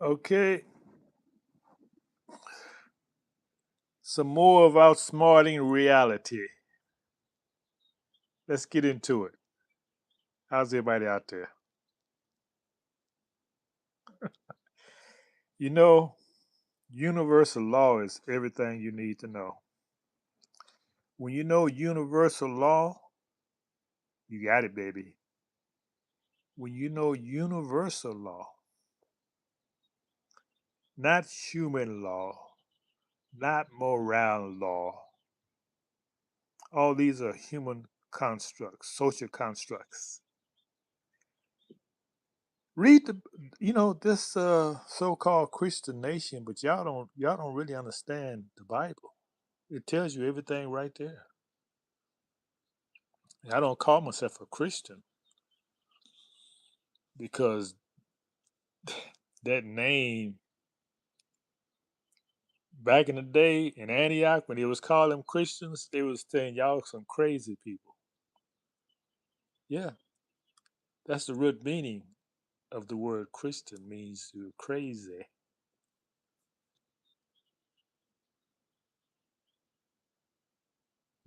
Okay, some more of outsmarting reality. Let's get into it. How's everybody out there? You know, universal law is everything you need to know. When you know universal law, you got it, baby. When you know universal law, not human law, not moral law, all these are human constructs, social constructs. Read the, this so-called Christian nation, but y'all don't really understand the Bible. It tells you everything right there. I don't call myself a Christian because that name back in the day in Antioch when they was calling Christians, they was saying y'all some crazy people. Yeah, that's the root meaning of the word Christian means you're crazy.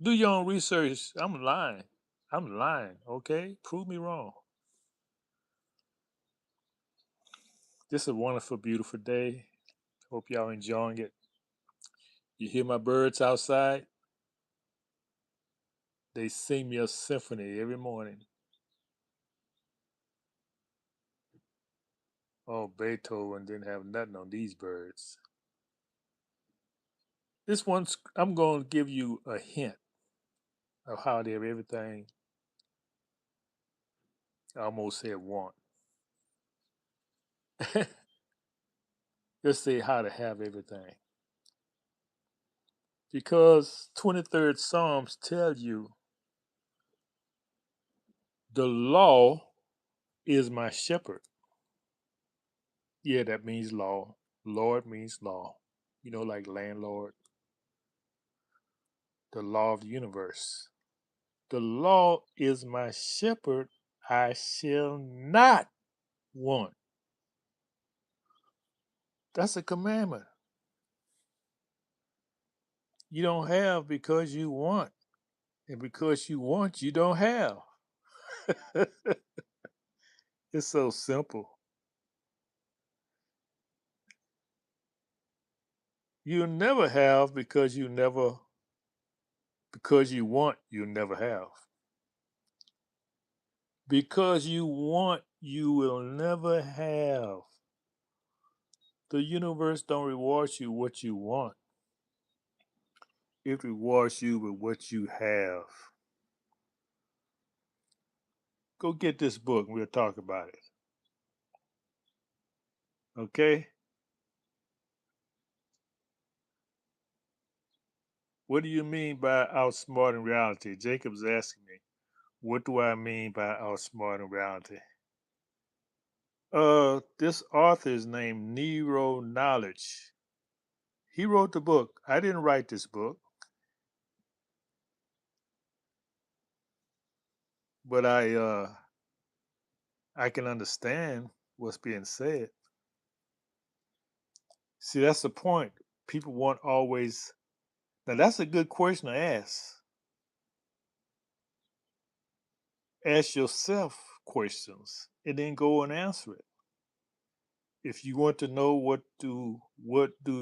Do your own research. I'm lying. I'm lying. Okay, prove me wrong. This is a wonderful, beautiful day. Hope y'all enjoying it. You hear my birds outside? They sing me a symphony every morning. Oh, Beethoven didn't have nothing on these birds. This one's, I'm going to give you a hint of how they have everything. I almost said want. Let's say how to have everything. Because 23rd Psalms tell you the law is my shepherd. Yeah, that means law. Lord means law. Like landlord, the law of the universe. The law is my shepherd, I shall not want. That's a commandment. You don't have because you want. And because you want, you don't have. It's so simple. You'll never have because you want, you'll never have. Because you want, you will never have. The universe don't reward you what you want. It rewards you with what you have. Go get this book and we'll talk about it. Okay? What do you mean by outsmarting reality? Jacob's asking me, what do I mean by outsmarting reality? This author is named Nero Knowledge. He wrote the book. I didn't write this book, but I can understand what's being said. See, that's the point. People want always. Now, that's a good question to ask. Ask yourself questions and then go and answer it. If you want to know what do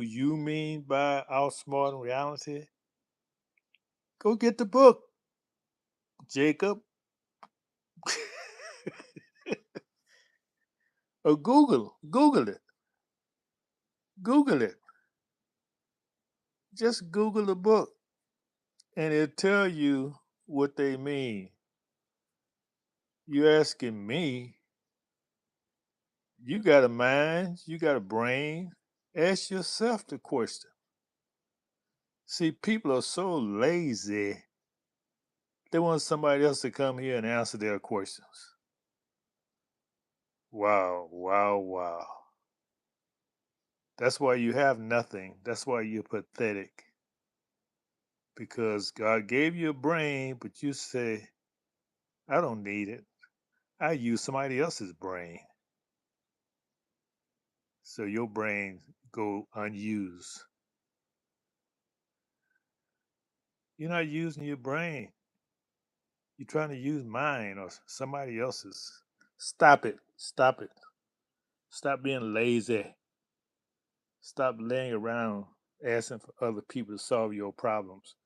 you mean by outsmarting reality, go get the book, Jacob, or Google it, Google it. Just Google the book, and it'll tell you what they mean. You asking me? You got a mind, you got a brain. Ask yourself the question. See, people are so lazy. They want somebody else to come here and answer their questions. Wow, wow, wow. That's why you have nothing. That's why you're pathetic. Because God gave you a brain, but you say, I don't need it. I use somebody else's brain. so your brain go unused. You're not using your brain. You're trying to use mine or somebody else's. Stop it. Stop it. Stop being lazy. Stop laying around asking for other people to solve your problems.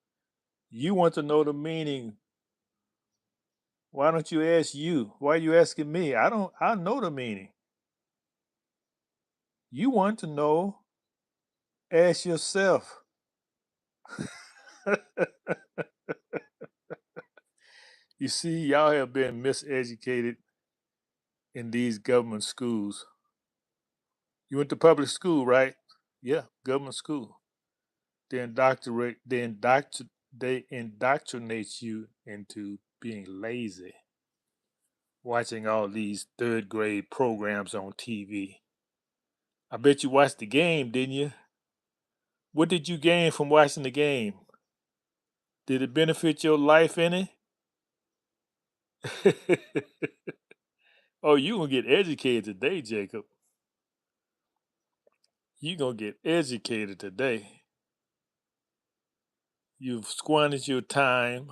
You want to know the meaning. Why don't you ask you? Why are you asking me? I know the meaning. You want to know, ask yourself. You see, y'all have been miseducated in these government schools. You went to public school, right? Yeah, government school. They indoctrinate you into being lazy, watching all these third grade programs on TV. I bet you watched the game, didn't you? What did you gain from watching the game? Did it benefit your life any? Oh, you gonna get educated today, Jacob. You gonna get educated today. You've squandered your time.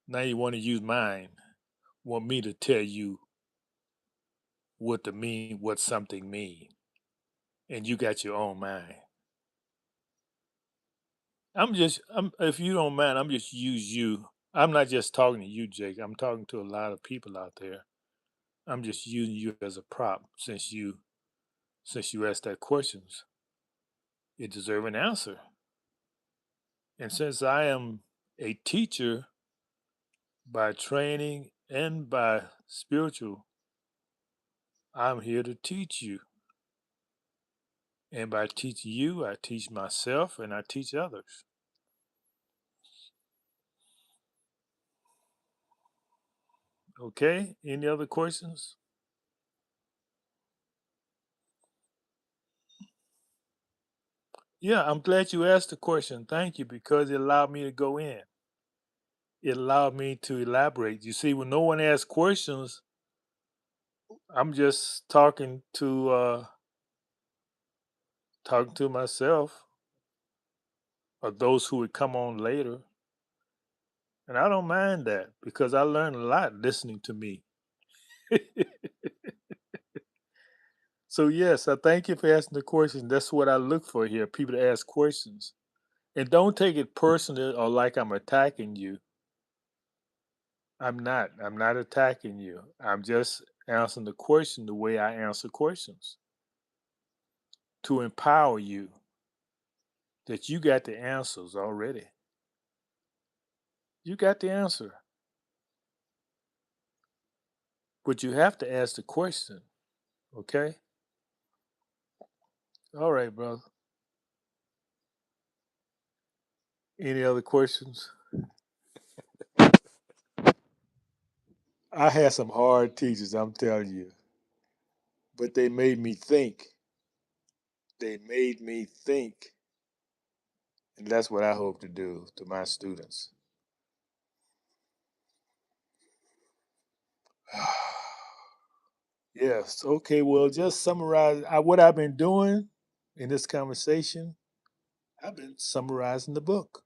Now you want to use mine. Want me to tell you what something mean, and you got your own mind. If you don't mind, I'm just use you. I'm not just talking to you, Jake. I'm talking to a lot of people out there. I'm just using you as a prop since you asked that questions. It deserves an answer. And since I am a teacher by training and by spiritual, I'm here to teach you. And by teaching you, I teach myself and I teach others. Okay? Any other questions? Yeah, I'm glad you asked the question. Thank you, because it allowed me to go in. It allowed me to elaborate. You see, when no one asks questions, I'm just talking to myself or those who would come on later. And I don't mind that because I learned a lot listening to me. So yes, I thank you for asking the question. That's what I look for here, people to ask questions. And don't take it personal or like I'm attacking you. I'm not. I'm not attacking you. I'm just answering the question the way I answer questions to empower you that you got the answers already. You got the answer, but you have to ask the question. Okay? All right, brother. Any other questions? I had some hard teachers, I'm telling you, but they made me think. They made me think. And that's what I hope to do to my students. Yes. Okay. Well, just summarize what I've been doing in this conversation. I've been summarizing the book.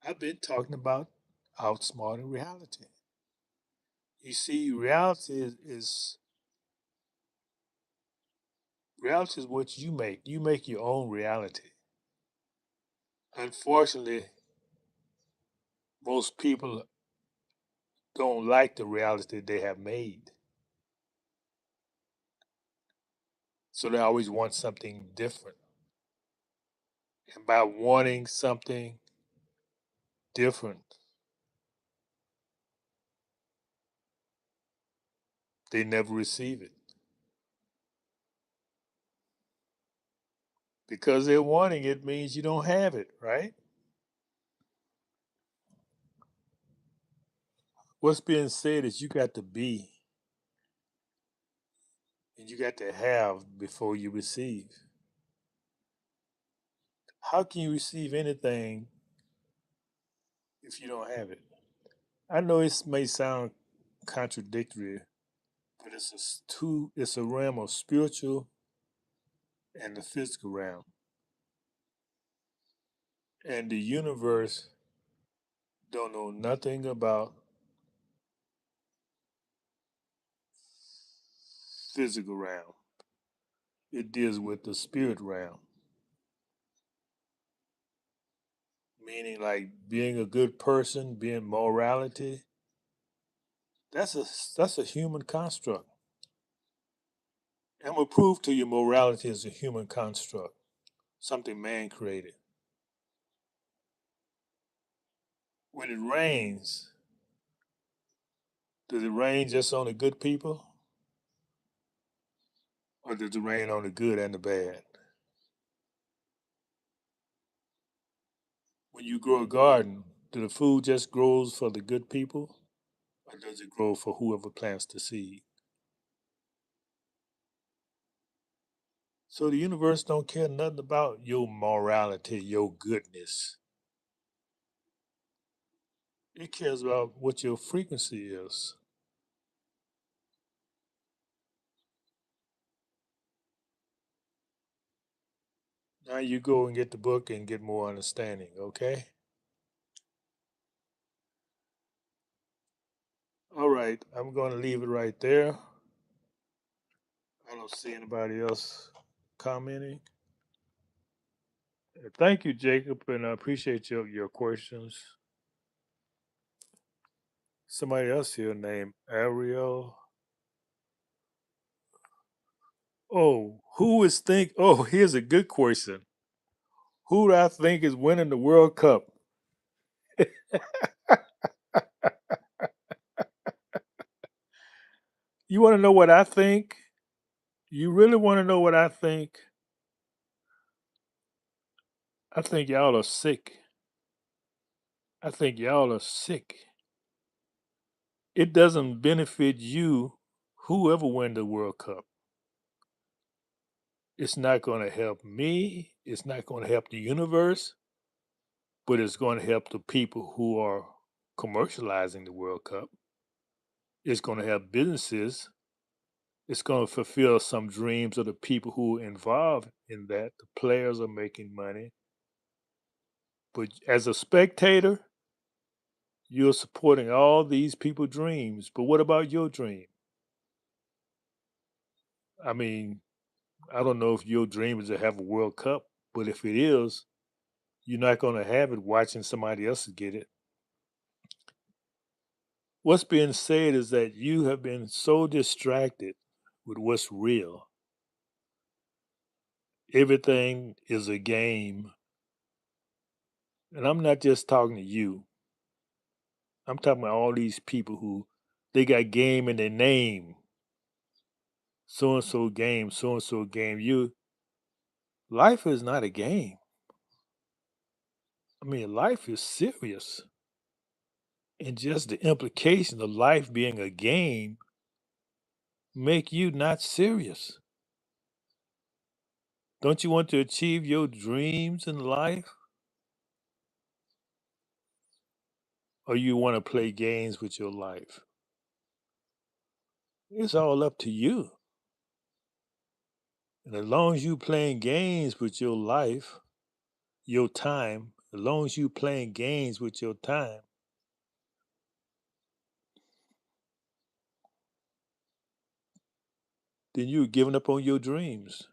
I've been talking about outsmarting reality. You see, reality is what you make. You make your own reality. Unfortunately, most people don't like the reality they have made. So they always want something different. And by wanting something different, they never receive it. Because they're wanting it means you don't have it, right? What's being said is you got to be and you got to have before you receive. How can you receive anything if you don't have it? I know it may sound contradictory, but it's a realm of spiritual and the physical realm. And the universe don't know nothing about physical realm. It deals with the spirit realm, meaning like being a good person, being morality. That's a human construct. I'm gonna prove to you morality is a human construct, something man created. When it rains, does it rain just on the good people, or does it rain on the good and the bad? When you grow a garden, do the food just grows for the good people, or does it grow for whoever plants the seed? So the universe don't care nothing about your morality, your goodness. It cares about what your frequency is. Now you go and get the book and get more understanding, okay? All right, I'm going to leave it right there. I don't see anybody else commenting. Thank you, Jacob, and I appreciate your questions. Somebody else here named Ariel. Oh, who is think? Oh, here's a good question. Who do I think is winning the World Cup? You want to know what I think? You really want to know what I think? I think y'all are sick. I think y'all are sick. It doesn't benefit you, whoever win the World Cup. It's not going to help me. It's not going to help the universe, but it's going to help the people who are commercializing the World Cup. It's going to help businesses. It's going to fulfill some dreams of the people who are involved in that. The players are making money. But as a spectator, you're supporting all these people's dreams. But what about your dream? I mean, I don't know if your dream is to have a World Cup, but if it is, you're not going to have it watching somebody else get it. What's being said is that you have been so distracted with what's real. Everything is a game. And I'm not just talking to you. I'm talking about all these people who they got game in their name. So and so game, so and so game. Life is not a game. I mean, life is serious. And just the implication of life being a game make you not serious. Don't you want to achieve your dreams in life? Or you want to play games with your life? It's all up to you. And as long as you playing games with your life, your time, as long as you playing games with your time, then you're giving up on your dreams.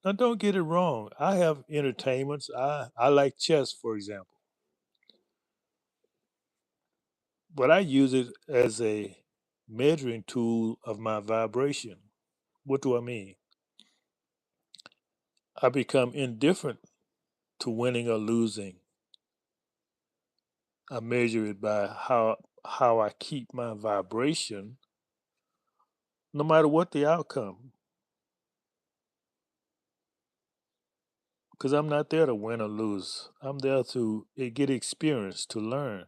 Now don't get it wrong. I have entertainments. I like chess, for example. But I use it as a measuring tool of my vibration. What do I mean? I become indifferent to winning or losing. I measure it by how I keep my vibration, no matter what the outcome. Because I'm not there to win or lose. I'm there to get experience, to learn.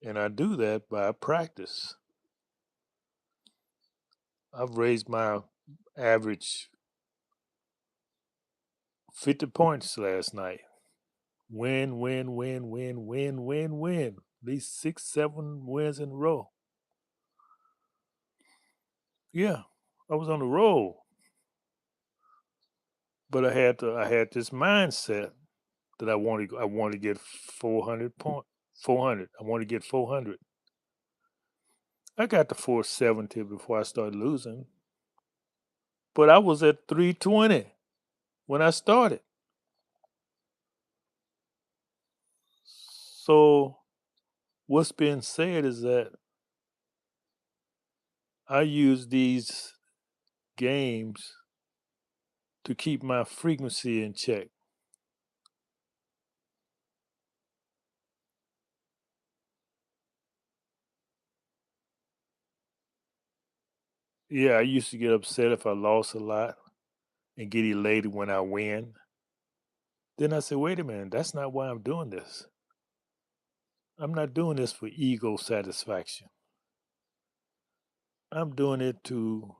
And I do that by practice. I've raised my average 50 points last night. Win, win, win, win, win, win, and win. At least 6, 7 wins in a row. Yeah, I was on the roll, but I had this mindset that I wanted to get 400. I want to get 400. I got to 470 before I started losing, but I was at 320 when I started. So what's being said is that I use these games to keep my frequency in check. Yeah, I used to get upset if I lost a lot and get elated when I win. Then I said, wait a minute, that's not why I'm doing this. I'm not doing this for ego satisfaction. I'm doing it to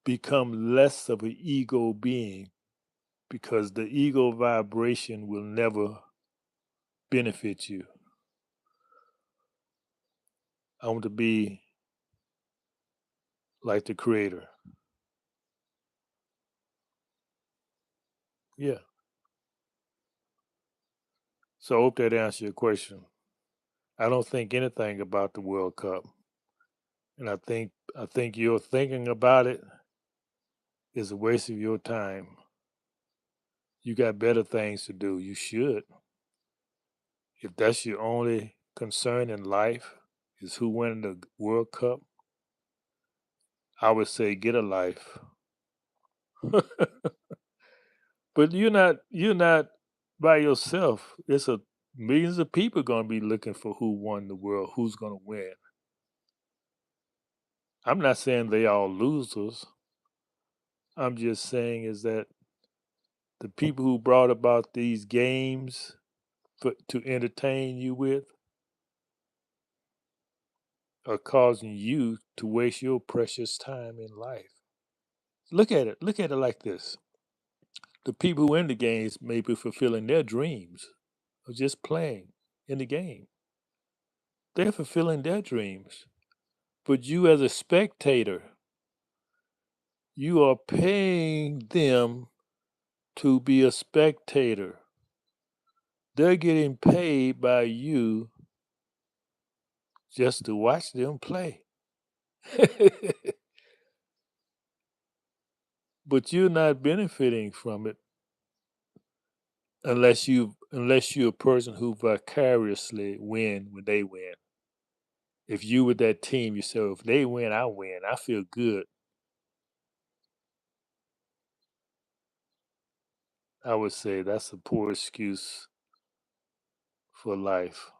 become less of an ego being because the ego vibration will never benefit you. I want to be like the creator. Yeah. So I hope that answers your question. I don't think anything about the World Cup. And I think your thinking about it is a waste of your time. You got better things to do. You should. If that's your only concern in life is who win the World Cup, I would say get a life. But you're not by yourself. It's a millions of people gonna be looking for who won the world, who's gonna win. I'm not saying they all losers. I'm just saying is that the people who brought about these games to entertain you with are causing you to waste your precious time in life. Look at it. Look at it like this. The people who in the games may be fulfilling their dreams of just playing in the game. They're fulfilling their dreams. But you as a spectator, you are paying them to be a spectator. They're getting paid by you just to watch them play. But you're not benefiting from it unless you're a person who vicariously win when they win. If you with that team, you say, if they win, I win. I feel good. I would say that's a poor excuse for life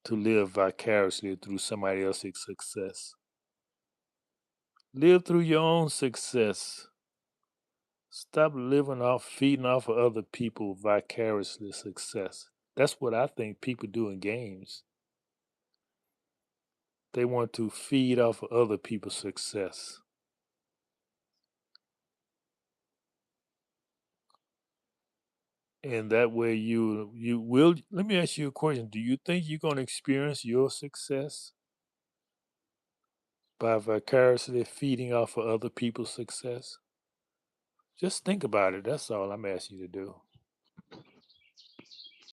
to live vicariously through somebody else's success. Live through your own success. Stop living off, feeding off of other people vicariously success. That's what I think people do in games. They want to feed off of other people's success. And that way you will let me ask you a question. Do you think you're gonna experience your success by vicariously feeding off of other people's success? Just think about it. That's all I'm asking you to do.